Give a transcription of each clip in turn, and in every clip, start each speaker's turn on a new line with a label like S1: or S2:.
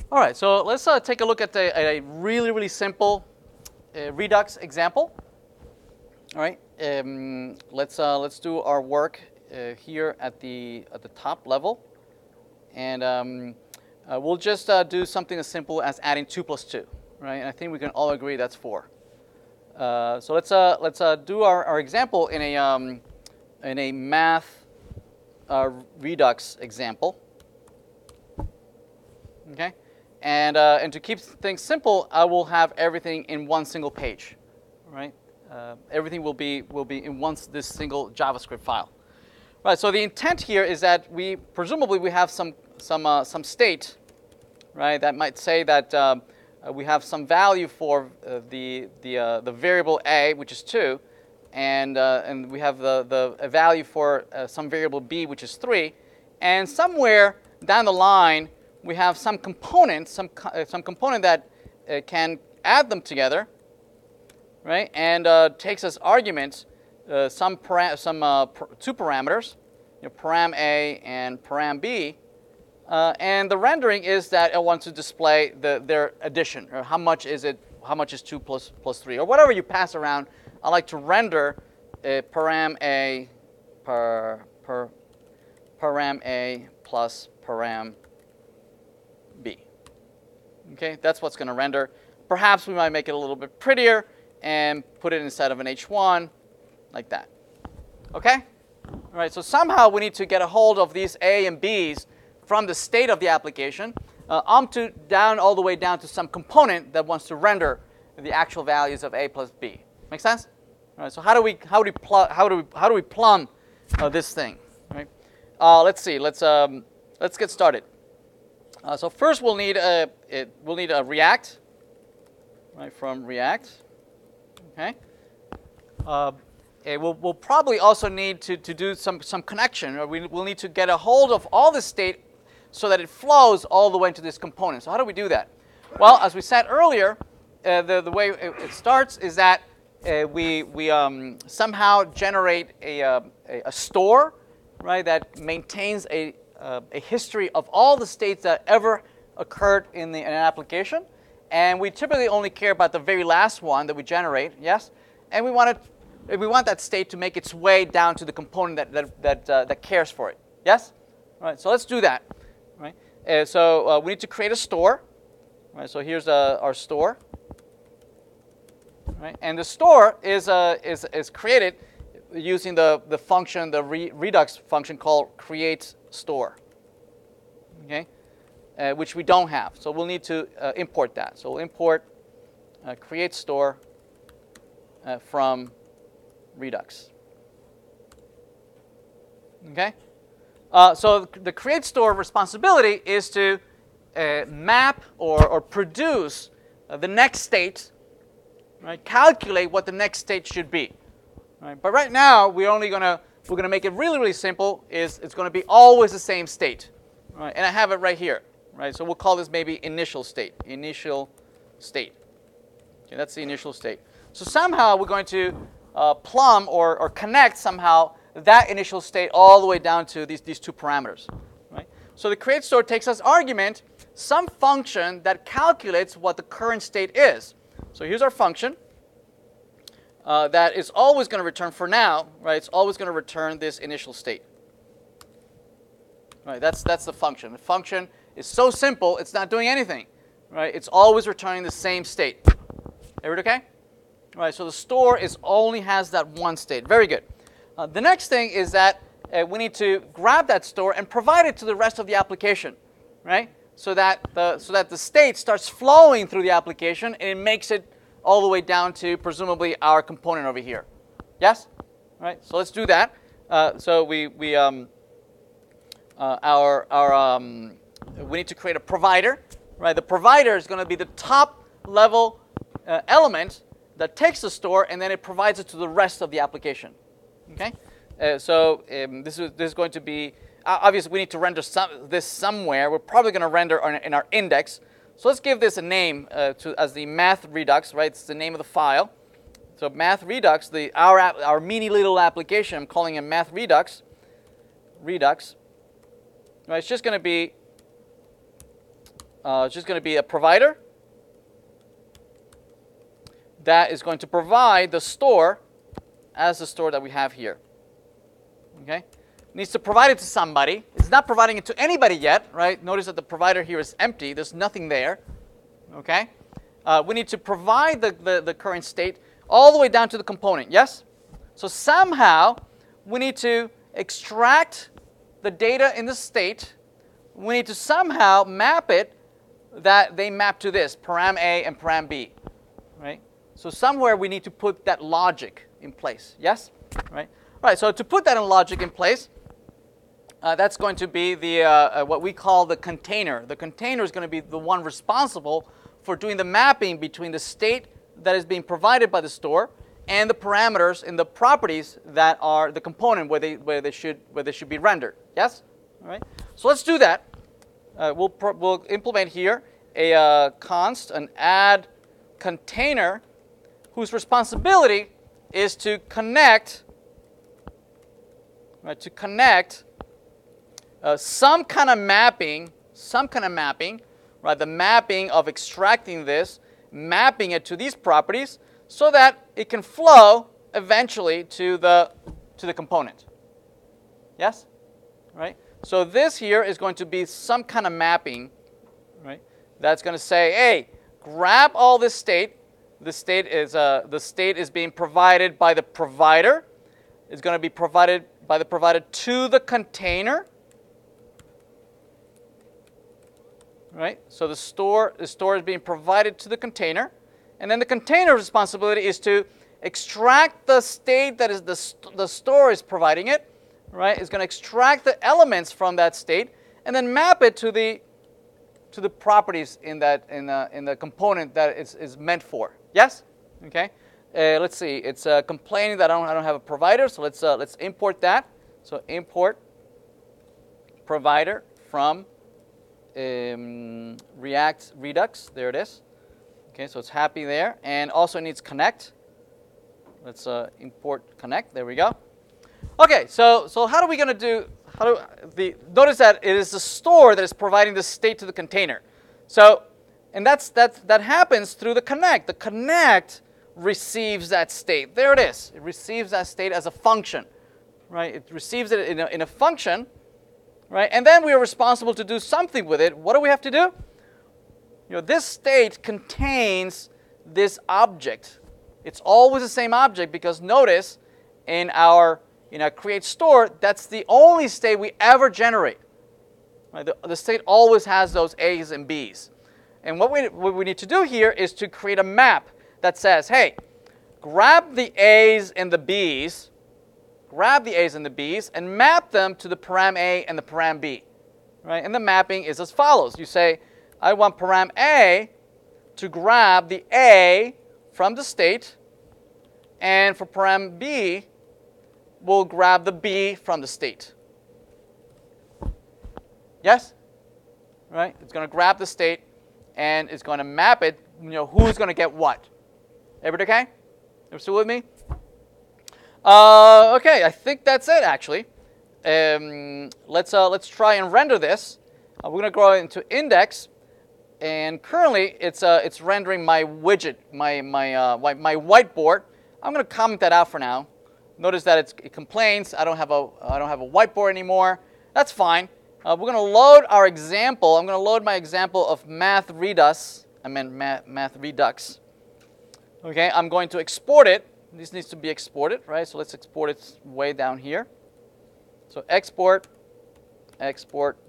S1: All right, so let's take a look at a really, really simple redux example. All right, let's do our work here at the top level, and we'll just do something as simple as adding 2 plus 2, right? And I think we can all agree that's 4. So let's do our example in a math redux example. Okay. And to keep things simple, I will have everything in one single page, right? Everything will be in this single JavaScript file, right? So the intent here is that we presumably have some state, right? That might say that we have some value for the variable a, which is 2, and we have a value for some variable b, which is 3, and somewhere down the line we have some component, some component that can add them together, right? And takes as arguments two parameters, param a and param b, and the rendering is that it wants to display their addition, or how much is 2 plus 3, or whatever you pass around. I like to render param a param a plus param b. Okay, that's what's going to render. Perhaps we might make it a little bit prettier and put it inside of an h1, like that. Okay? All right, so somehow we need to get a hold of these a and b's from the state of the application all the way down to some component that wants to render the actual values of a plus b. Make sense? All right, so how do we plumb this thing? Right? Let's see. Let's get started. So first we'll need a React, right, from React. Okay. We'll probably also need to do some connection, or we'll need to get a hold of all the state so that it flows all the way into this component. So how do we do that? Well, as we said earlier, the way it starts is that we somehow generate a store, right, that maintains a history of all the states that ever occurred in an application, and we typically only care about the very last one that we generate. Yes, and we want that state to make its way down to the component that cares for it. Yes, all right. So let's do that. Right. So we need to create a store. Right. So here's our store. Right. And the store is created using the function, the redux function called create store. Okay, which we don't have, so we'll need to import that. So we'll import create store from redux. Okay, so the create store responsibility is to map or produce the next state, right? Calculate what the next state should be. Right? But right now we're gonna make it really, really simple. It's going to be always the same state, right? And I have it right here, right? So we'll call this maybe initial state. Initial state. Okay, that's the initial state. So somehow we're going to plumb or connect somehow that initial state all the way down to these two parameters, right? So the create store takes as argument some function that calculates what the current state is. So here's our function. That is always going to return, for now, right? It's always going to return this initial state. Right? That's the function. The function is so simple, it's not doing anything, right? It's always returning the same state. Everybody okay? Right. So the store only has that one state. Very good. The next thing is that we need to grab that store and provide it to the rest of the application, right? So that the state starts flowing through the application and it makes it all the way down to presumably our component over here. Yes? All right. So let's do that. So we need to create a provider, right? The provider is going to be the top level element that takes the store and then it provides it to the rest of the application. Okay. So this is going to be obviously we need to render this somewhere. We're probably going to render in our index. So let's give this a name as the math redux, right? It's the name of the file. So math redux, our meany little application, I'm calling it math redux. Right, it's just going to be It's just going to be a provider that is going to provide the store as the store that we have here. Okay? It needs to provide it to somebody. It's not providing it to anybody yet, right? Notice that the provider here is empty. There's nothing there. Okay? We need to provide the current state all the way down to the component. Yes? So somehow we need to extract the data in the state. We need to somehow map it that they map to this, param A and param B. Right? So somewhere we need to put that logic in place. Yes? Right? All right, so to put that in logic in place, that's going to be the what we call the container. The container is going to be the one responsible for doing the mapping between the state that is being provided by the store and the parameters in the properties that are the component where they should be rendered. Yes? All right. So let's do that. We'll implement here a const, an add container, whose responsibility is to connect, right, some kind of mapping, right, the mapping of extracting this, mapping it to these properties so that it can flow eventually to the component. Yes? Right? So this here is going to be some kind of mapping, right, that's going to say, hey, grab all this state. The state is being provided by the provider. It's going to be provided by the provider to the container. Right? So the store is being provided to the container. And then the container responsibility is to extract the state that is the store is providing it. Right? It's going to extract the elements from that state and then map it to the properties in the component that is meant for. Yes? Okay. Let's see. It's complaining that I don't have a provider, so let's import that. So import provider from React Redux. There it is. Okay, so it's happy there, and also needs connect. Let's import connect. There we go. Okay, so how are we going to do? Notice that it is the store that is providing the state to the container. So, and that happens through the connect. The connect receives that state. There it is. It receives that state as a function, right? It receives it in a function, right? And then we are responsible to do something with it. What do we have to do? This state contains this object. It's always the same object because notice in our create store, that's the only state we ever generate. Right? The state always has those A's and B's. And what we need to do here is to create a map that says, hey, grab the A's and the B's, and map them to the param A and the param B. Right? And the mapping is as follows. You say, I want param A to grab the A from the state, and for param B, we'll grab the B from the state. Yes? Right? It's going to grab the state, and it's going to map it, who's going to get what. Everybody okay? Everybody still with me? Okay, I think that's it, actually. Let's try and render this. We're going to go into index, and currently it's rendering my widget, my whiteboard. I'm going to comment that out for now. Notice that it complains. I don't have a whiteboard anymore. That's fine. We're going to load our example. I'm going to load my example of math redux. Math redux. Okay, I'm going to export it. This needs to be exported, right? So let's export it way down here. So export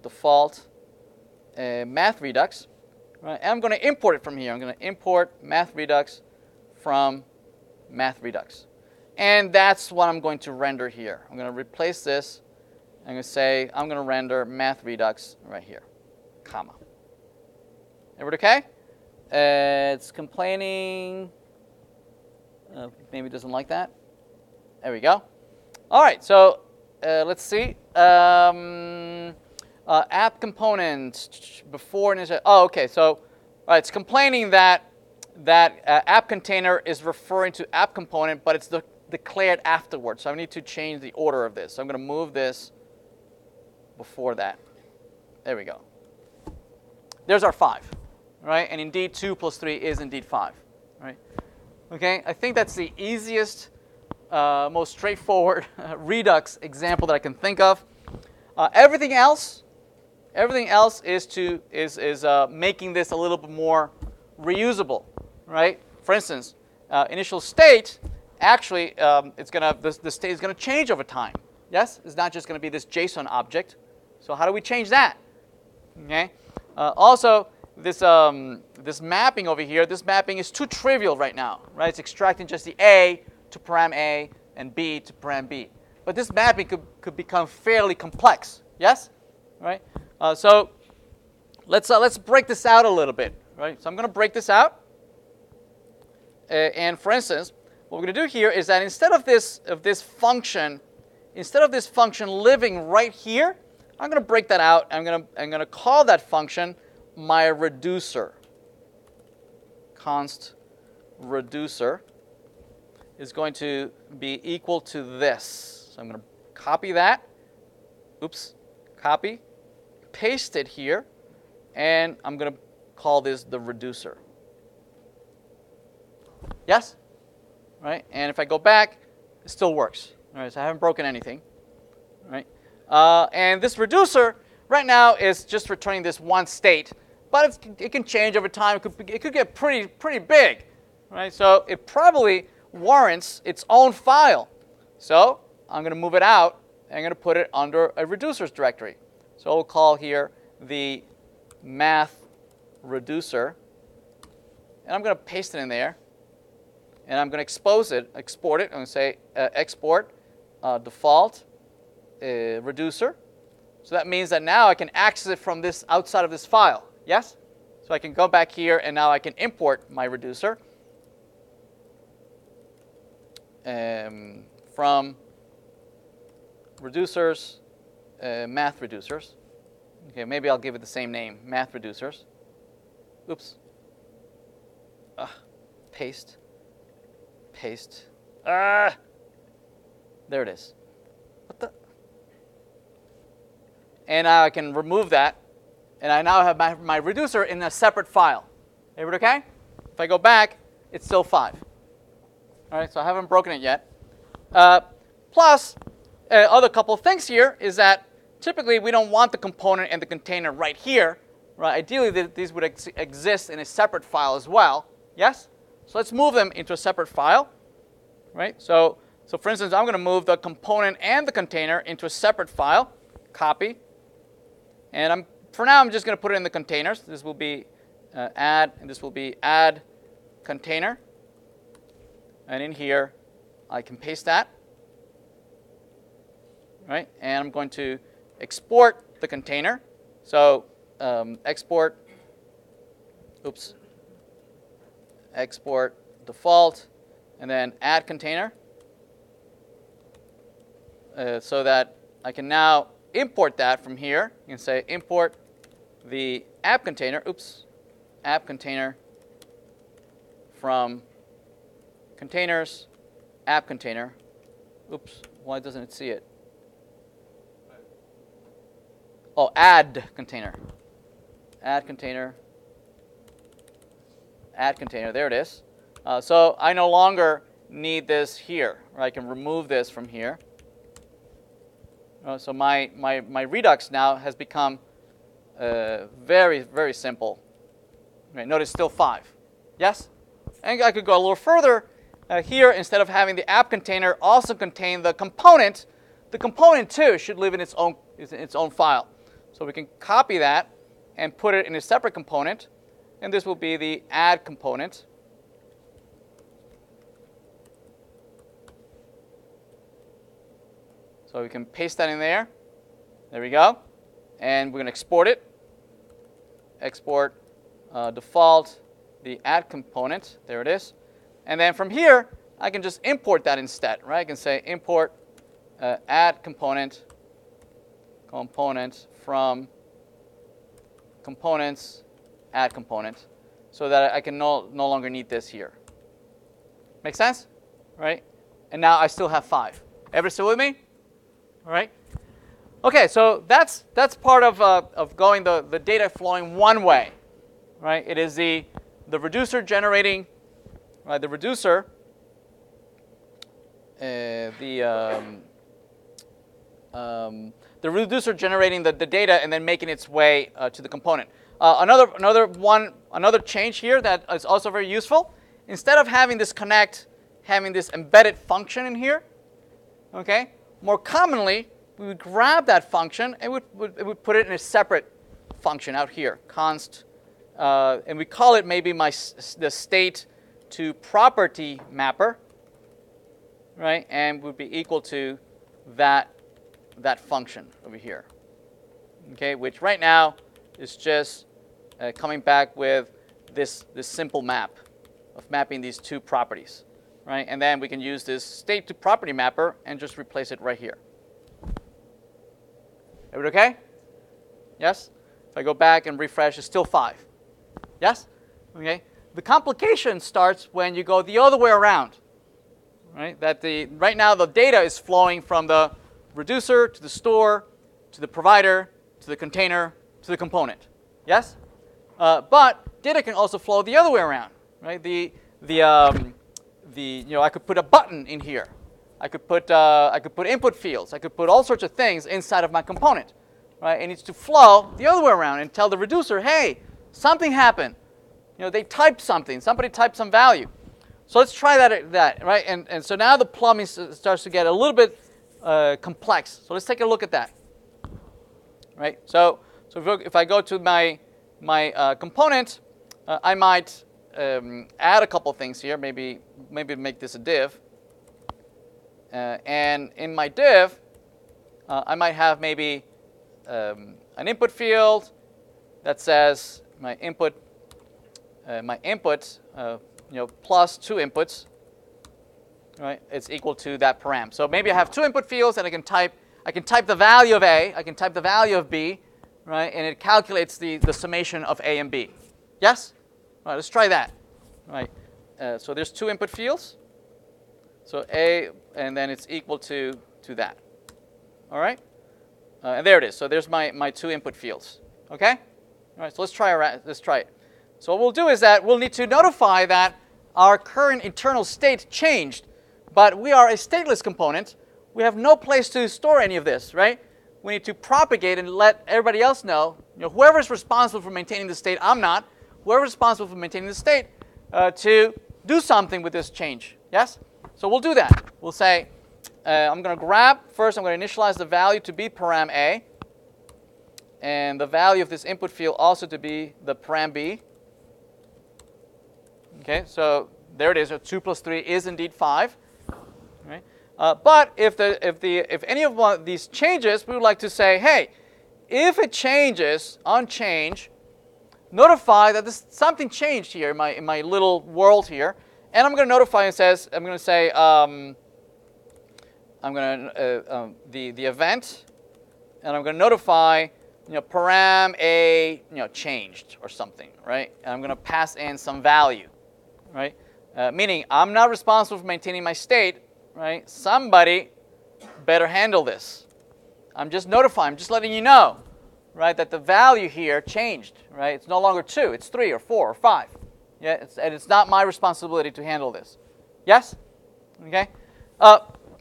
S1: default math redux. Right? And I'm going to import it from here. I'm going to import math redux from math redux. And that's what I'm going to render here. I'm going to replace this. I'm going to say I'm going to render math redux right here, comma. Everybody okay? It's complaining. Maybe it doesn't like that. There we go. All right, so let's see. App component before. Oh, okay. So it's complaining that app container is referring to app component, but it's declared afterwards. So I need to change the order of this. So I'm going to move this before that. There we go. there's our 5, right? And indeed, 2 plus 3 is indeed 5, right? Okay, I think that's the easiest, most straightforward redux example that I can think of. Everything else is making this a little bit more reusable, right? For instance, initial state, actually, the state is gonna change over time. Yes, it's not just gonna be this JSON object. So how do we change that? Okay. Also, this mapping over here, this mapping is too trivial right now, right? It's extracting just the A to param A and B to param B. But this mapping could become fairly complex. Yes, right? So let's break this out a little bit, right? So I'm going to break this out, and for instance, what we're going to do here is that instead of this function living right here, I'm going to break that out. I'm going to call that function my reducer. Const reducer is going to be equal to this. So I'm going to copy that. Oops, copy, paste it here, and I'm going to call this the reducer. Yes? Right? And if I go back, it still works. All right, so I haven't broken anything. Right? And this reducer right now is just returning this one state, but it can change over time. It could get pretty big, right? So it probably warrants its own file. So I'm going to move it out. I'm going to put it under a reducers directory. So we'll call here the math reducer, and I'm going to paste it in there, and I'm going to export it. I'm going to say export default reducer. So that means that now I can access it from this outside of this file. Yes? So I can go back here, and now I can import my reducer from reducers, math reducers. Okay, maybe I'll give it the same name, math reducers. Oops. Paste. There it is. What the? And now I can remove that, and I now have my reducer in a separate file. Everybody okay? If I go back, it's still 5. All right, so I haven't broken it yet. Plus, other couple of things here is that typically we don't want the component and the container right here. Right? Ideally, these would exist in a separate file as well. Yes? So let's move them into a separate file. Right? So for instance, I'm going to move the component and the container into a separate file. Copy. And for now, I'm just going to put it in the containers. This will be add, and this will be add container. And in here, I can paste that. Right? And I'm going to export the container. So export default, and then add container, so that I can now import that from here. You can say import the app container, app container from containers, app container. Why doesn't it see it? Oh, add container. Add container. Add container. There it is. So I no longer need this here. Right? I can remove this from here. So my Redux now has become very, very simple. Right, notice still 5. Yes? And I could go a little further. Here, instead of having the app container also contain the component too should live in its own file. So we can copy that and put it in a separate component. And this will be the add component. So we can paste that in there. There we go. And we're going to export it. Export default, the add component. There it is. And then from here, I can just import that instead. Right? I can say import add component from components, add component, so that I can no longer need this here. Make sense? Right? And now I still have 5. Everybody still with me? All right. Okay, so that's part of going the data flowing one way. right? It is the reducer generating, right? The reducer, the reducer generating the data and then making its way to the component. Another change here that is also very useful. Instead of having this connect, having this embedded function in here, okay? More commonly, we would grab that function and we would put it in a separate function out here, const, and we call it maybe the state to property mapper, right? And would be equal to that function over here, okay? Which right now is just coming back with this simple map of mapping these two properties, right? And then we can use this state to property mapper and just replace it right here. Everybody okay? Yes? If I go back and refresh, it's still 5. Yes? Okay. The complication starts when you go the other way around, right? Right now the data is flowing from the reducer to the store to the provider to the container to the component. Yes? But data can also flow the other way around, right? I could put a button in here. I could put input fields. I could put all sorts of things inside of my component, right? It needs to flow the other way around and tell the reducer, hey, something happened. They typed something. Somebody typed some value. So let's try that, right? And so now the plumbing starts to get a little bit complex. So let's take a look at that, right? So if I go to my component, I might add a couple things here. Maybe make this a div. And in my div, I might have maybe an input field that says my input plus 2 inputs, right? It's equal to that param. So maybe I have 2 input fields, and I can type the value of A, I can type the value of B, right? And it calculates the summation of A and B. Yes? All right, let's try that. Right. So there's 2 input fields. So A, and then it's equal to that. All right? And there it is. So there's my 2 input fields. Okay? All right, so let's try it. So what we'll do is that we'll need to notify that our current internal state changed, but we are a stateless component. We have no place to store any of this, right? We need to propagate and let everybody else know, whoever's responsible for maintaining the state, I'm not, whoever's responsible for maintaining the state, to do something with this change. Yes? So we'll do that. We'll say, I'm going to grab, first I'm going to initialize the value to be param A, and the value of this input field also to be the param B. Okay, so there it is. 2 plus 3 is indeed 5. Right? But if any of these changes, we would like to say, hey, if it changes on change, notify that something changed here in my little world here, and I'm going to notify and I'm going to say the event, and I'm going to notify param A changed or something, right? And I'm going to pass in some value, right? Meaning I'm not responsible for maintaining my state, right? Somebody better handle this. I'm just notifying. I'm just letting you know, right, that the value here changed, right? It's no longer 2, it's 3 or 4 or 5. Yeah, and it's not my responsibility to handle this. Yes? Okay?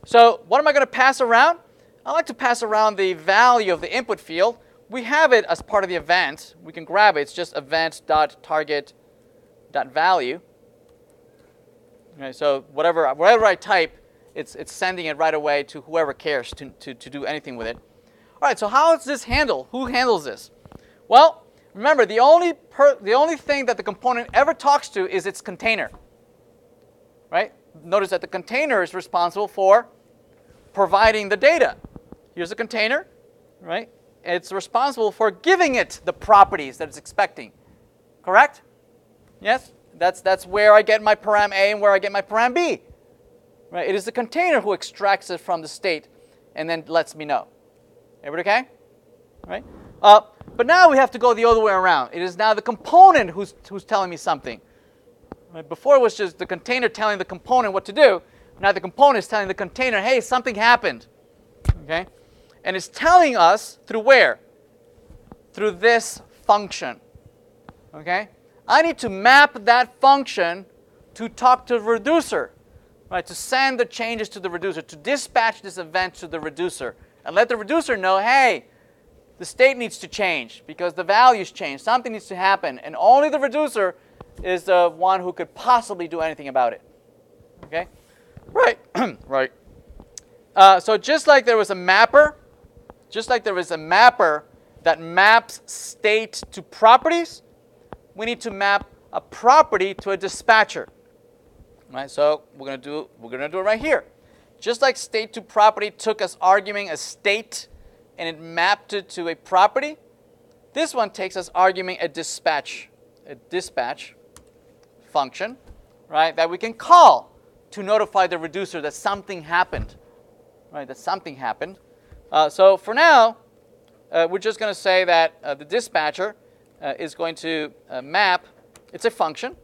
S1: So what am I going to pass around? I like to pass around the value of the input field. We have it as part of the event. We can grab it. It's just event.target.value. Okay, so whatever I type, it's sending it right away to whoever cares to do anything with it. All right, so how is this handled? Who handles this? Well, remember, the only thing that the component ever talks to is its container. Right? Notice that the container is responsible for providing the data. Here's a container, right? It's responsible for giving it the properties that it's expecting. Correct? Yes? That's where I get my param A and where I get my param B. Right? It is the container who extracts it from the state and then lets me know. Everybody okay? Right? But now we have to go the other way around. It is now the component who's telling me something. Right? Before it was just the container telling the component what to do. Now the component is telling the container, hey, something happened. Okay? And it's telling us through where? Through this function. Okay? I need to map that function to talk to the reducer, right? To send the changes to the reducer, to dispatch this event to the reducer, and let the reducer know, hey, the state needs to change because the values change. Something needs to happen, and only the reducer is the one who could possibly do anything about it. Okay, right, right. So just like there was a mapper, that maps state to properties, we need to map a property to a dispatcher. Right? So we're gonna do it right here. Just like state to property took as argument a state and it mapped it to a property, this one takes as argument a dispatch function, right? That we can call to notify the reducer that something happened, right? That something happened. So for now, we're just going to say that the dispatcher is going to map. It's a function,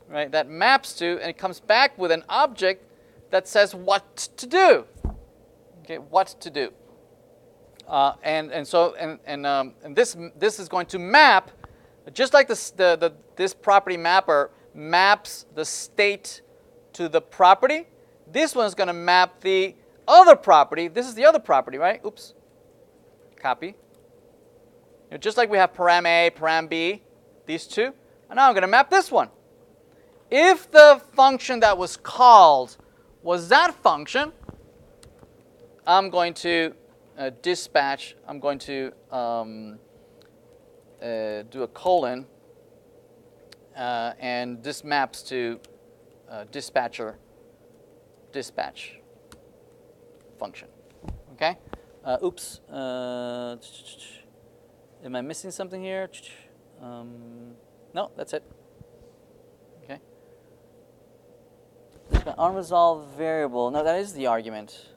S1: right? That maps to, and it comes back with an object that says what to do. Okay, what to do. And this is going to map, just like this property mapper maps the state to the property. This one's going to map the other property. This is the other property, right? Oops. Copy. Just like we have param A, param B, these two. And now I'm going to map this one. If the function that was called was that function, I'm going to dispatch. I'm going to do a colon, and this maps to dispatcher dispatch function. Okay? Oops. Am I missing something here? No, that's it. Okay. Unresolved variable. No, that is the argument.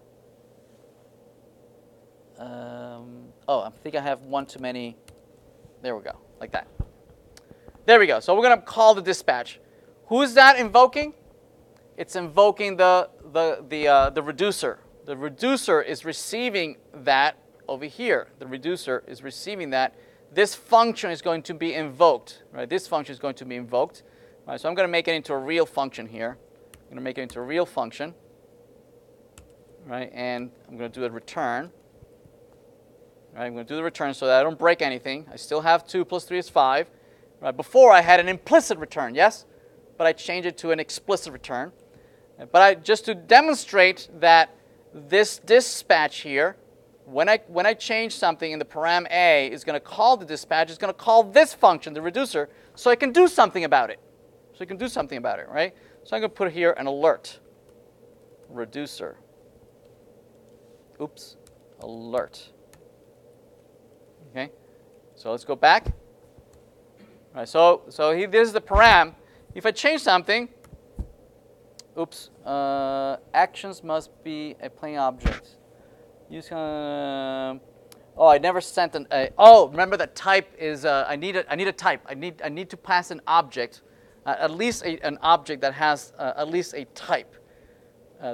S1: Oh, I think I have one too many. There we go, like that. There we go. So we're going to call the dispatch. Who is that invoking? It's invoking the reducer. The reducer is receiving that over here. The reducer is receiving that. This function is going to be invoked. Right? This function is going to be invoked. Right, so I'm going to make it into a real function here. I'm going to make it into a real function. Right? And I'm going to do a return. Right, I'm going to do the return so that I don't break anything. I still have 2 plus 3 is 5. Right, before I had an implicit return, yes? But I changed it to an explicit return. But just to demonstrate that this dispatch here, when I change something in the param A, is going to call the dispatch, it's going to call this function, the reducer, so I can do something about it. So I can do something about it, right? So I'm going to put here an alert. Reducer. Oops. Alert. Okay, so let's go back. All right, so this is the param. If I change something, oops, actions must be a plain object. Use oh, I never sent an oh, remember that type is I need a type. I need to pass an object, at least an object that has at least a type.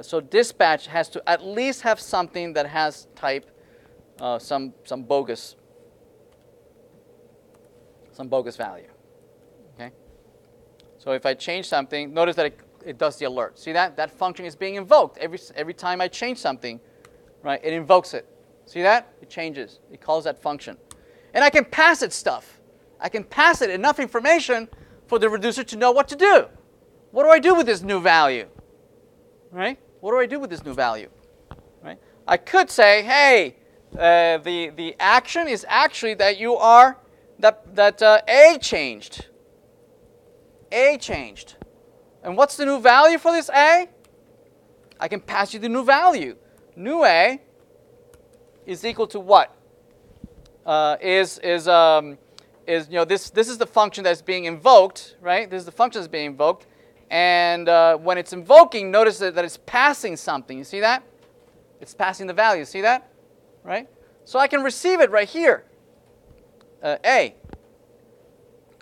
S1: So dispatch has to at least have something that has type, some bogus value. Okay. So if I change something, notice that it does the alert. See that? That function is being invoked every time I change something, right? It invokes it. See that? It changes. It calls that function. And I can pass it stuff. I can pass it enough information for the reducer to know what to do. What do I do with this new value? Right? What do I do with this new value? Right? I could say, hey, the action is actually that you are that A changed. A changed. And what's the new value for this A? I can pass you the new value. New A is equal to what? Is this is the function that's being invoked, right? This is the function that's being invoked. And when it's invoking, notice that it's passing something. You see that? It's passing the value. See that? Right? So I can receive it right here. A.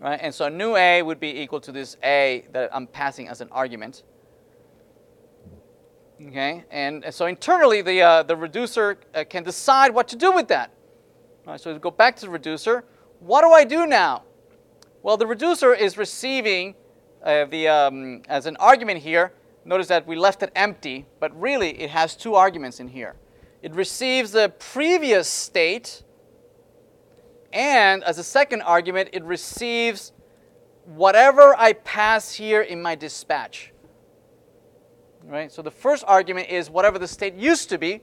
S1: Right? And so new A would be equal to this A that I'm passing as an argument. Okay? And so internally, the reducer can decide what to do with that. All right, so we go back to the reducer. What do I do now? Well, the reducer is receiving as an argument here. Notice that we left it empty, but really it has two arguments in here. It receives the previous state, and as a second argument, it receives whatever I pass here in my dispatch. Right? So the first argument is whatever the state used to be,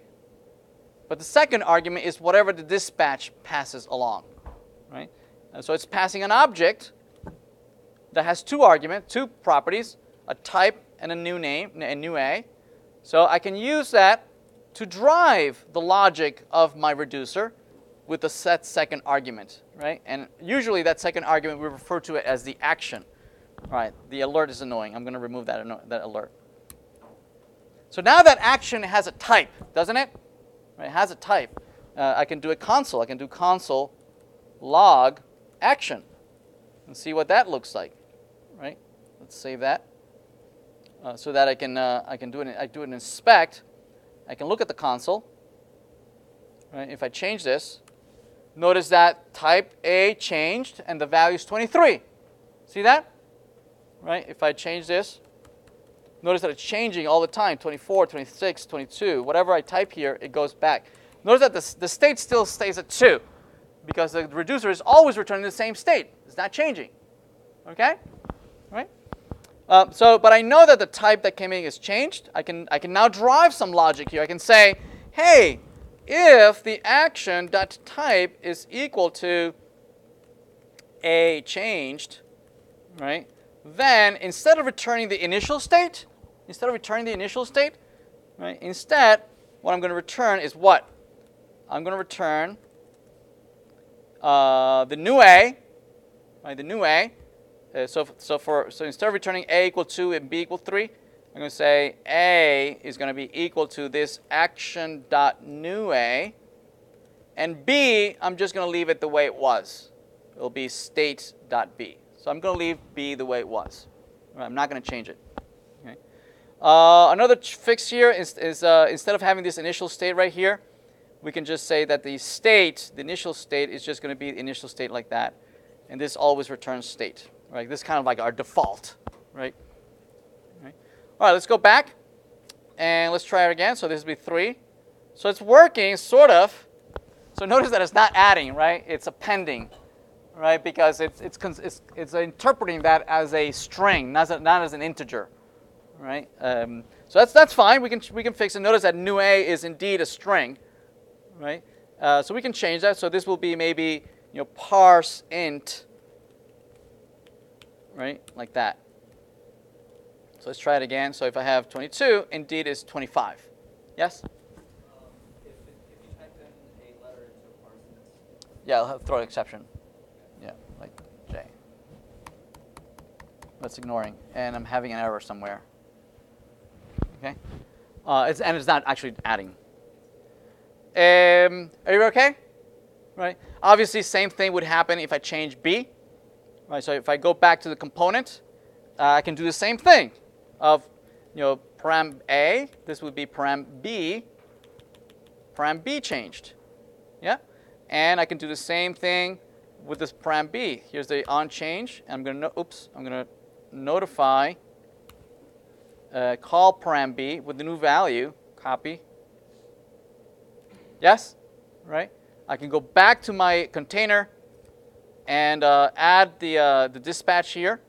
S1: but the second argument is whatever the dispatch passes along. Right? And so it's passing an object that has two arguments, two properties, a type and a new name, a new A. So I can use that to drive the logic of my reducer with the set second argument, right? And usually that second argument, we refer to it as the action. All right, the alert is annoying. I'm going to remove that alert. So now that action has a type, doesn't it? Right, it has a type. I can do a console. I can do console log action and see what that looks like, right? Let's save that so that I can do an inspect. I can look at the console. Right? If I change this, notice that type A changed and the value is 23. See that? Right? If I change this, notice that it's changing all the time, 24, 26, 22. Whatever I type here, it goes back. Notice that the state still stays at 2 because the reducer is always returning the same state. It's not changing. Okay? Right? But I know that the type that came in is changed. I can now drive some logic here. I can say, hey, if the action.type is equal to A changed, right, then instead of returning the initial state, right, instead, what I'm going to return is what? I'm going to return the new A, right, the new A. So instead of returning A equal 2 and B equal 3, I'm going to say A is going to be equal to this action.new A, and B, I'm just going to leave it the way it was. It'll be state.b. So I'm going to leave B the way it was. I'm not going to change it. Okay. Another fix here is instead of having this initial state right here, we can just say that the initial state is just going to be the initial state like that, and this always returns state. Right, this is kind of like our default, right? All right, let's go back, and let's try it again. So this will be 3. So it's working, sort of. So notice that it's not adding, right? It's appending, right? Because it's interpreting that as a string, not as an integer, right? So that's fine. We can fix it. Notice that new A is indeed a string, right? So we can change that. So this will be maybe parse int. Right, like that. So let's try it again. So if I have 22, indeed is 25. Yes?
S2: If you type in a letter into a parse int.
S1: Yeah, I'll throw an exception. Yeah, like J. That's ignoring. And I'm having an error somewhere. Okay? And it's not actually adding. Are you okay? Right? Obviously, same thing would happen if I change B. Right, so if I go back to the component, I can do the same thing of, param A, this would be param B changed. Yeah? And I can do the same thing with this param B. Here's the on change. And I'm going to notify, call param B with the new value, copy. Yes? Right? I can go back to my container and add the dispatch here.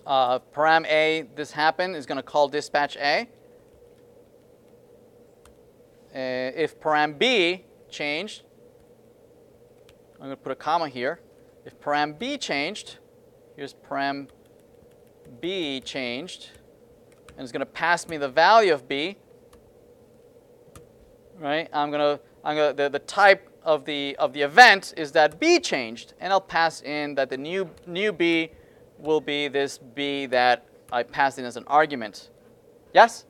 S1: Param A, this happened, is going to call dispatch A. If param B changed, I'm going to put a comma here. If param B changed, here's param B changed, and it's going to pass me the value of B. Right? The type of the event is that B changed, and I'll pass in that the new B will be this B that I passed in as an argument. Yes?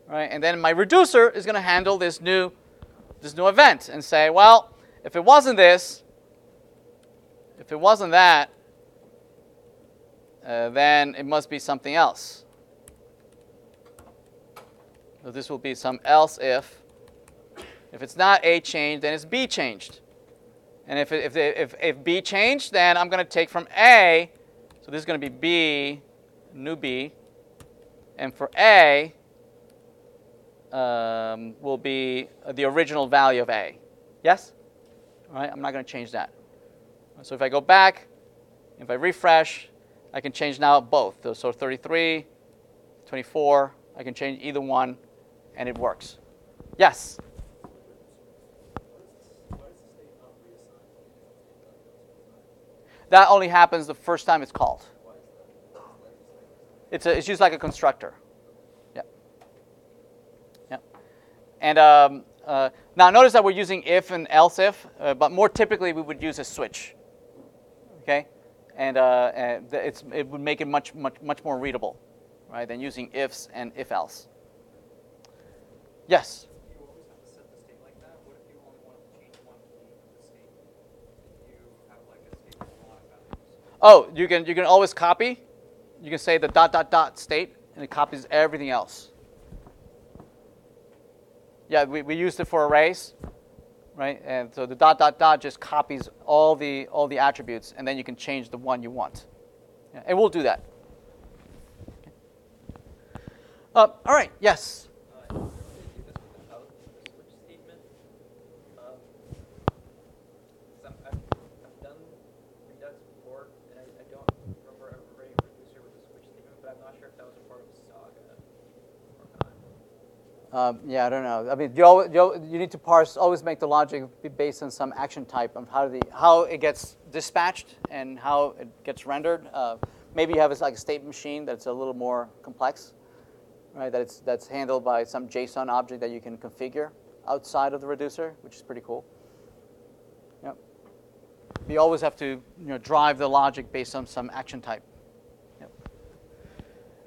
S1: Right? And then my reducer is going to handle this new event and say, well, if it wasn't this, if it wasn't that, then it must be something else. So this will be some else if. If it's not A changed, then it's B changed. And if B changed, then I'm going to take from A. So this is going to be B, new B. And for A will be the original value of A. Yes? All right, I'm not going to change that. So if I go back, if I refresh, I can change now both. So 33, 24, I can change either one, and it works. Yes? That only happens the first time it's called. It's used like a constructor. Yeah. Yeah. And now notice that we're using if and else if, but more typically we would use a switch. Okay, and it would make it much more readable, right, than using ifs and if else. Yes.
S2: You always have to set the state like that. What if you only wanted to change one key of the state? You have like a state with a lot of values.
S1: Oh, you can always copy. You can say the ... state, and it copies everything else. Yeah, we used it for arrays, right? And so the ... just copies all the attributes, and then you can change the one you want. Yeah, and we'll do that. Okay. All right. Yes.
S2: You do this without the switch statement. I've done redux before, and I don't remember ever writing a reducer with a switch statement, but I'm not sure if that was a part of Saga or not.
S1: Yeah, I don't know. I mean, you need to parse. Always make the logic be based on some action type of how it gets dispatched and how it gets rendered. Maybe you have like a state machine that's a little more complex, right? That's handled by some JSON object that you can configure outside of the reducer, which is pretty cool. Yep. You always have to drive the logic based on some action type. Yep.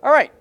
S1: All right.